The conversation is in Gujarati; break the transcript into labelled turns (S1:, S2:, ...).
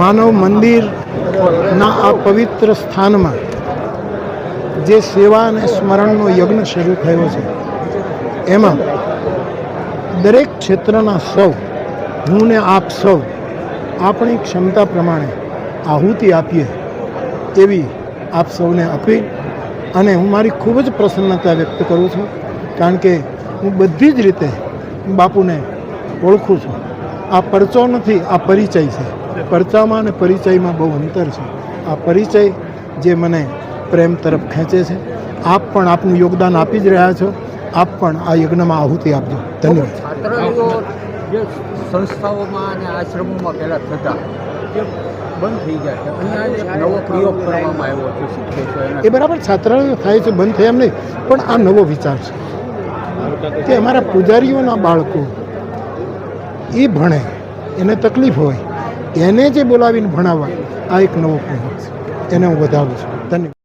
S1: માનવ મંદિરના આ પવિત્ર સ્થાનમાં જે સેવા અને સ્મરણનો યજ્ઞ શરૂ થયો છે એમાં દરેક ક્ષેત્રના સૌ, હું ને આપ સૌ આપણી ક્ષમતા પ્રમાણે આહુતિ આપીએ એવી આપ સૌને અપીલ. અને હું મારી ખૂબ જ પ્રસન્નતા વ્યક્ત કરું છું, કારણ કે હું બધી જ રીતે બાપુને ઓળખું છું. આ પરચો નથી, આ પરિચય છે. પરચામાં અને પરિચયમાં બહુ અંતર છે. આ પરિચય જે મને પ્રેમ તરફ ખેંચે છે. આપ પણ આપનું યોગદાન આપી જ રહ્યા છો. આપ પણ આ યજ્ઞમાં આહુતિ આપજો. ધન્યવાદ.
S2: છાત્રાલયો જે સંસ્થાઓમાં અને આશ્રમોમાં પહેલાં થતા એ બંધ થઈ ગયા છે. અહીંયા નવો પ્રયોગ કરવામાં આવ્યો છે. શું કહેશો એના?
S1: એ બરાબર, છાત્રાલયો થાય છે, બંધ થયા એમ નહીં, પણ આ નવો વિચાર છે કે અમારા પૂજારીઓના બાળકો એ ભણે, એને તકલીફ હોય, એને જે બોલાવીને ભણાવવા, આ એક નવો પ્રયોગ છે. એને હું વધાવું છું. ધન્યવાદ.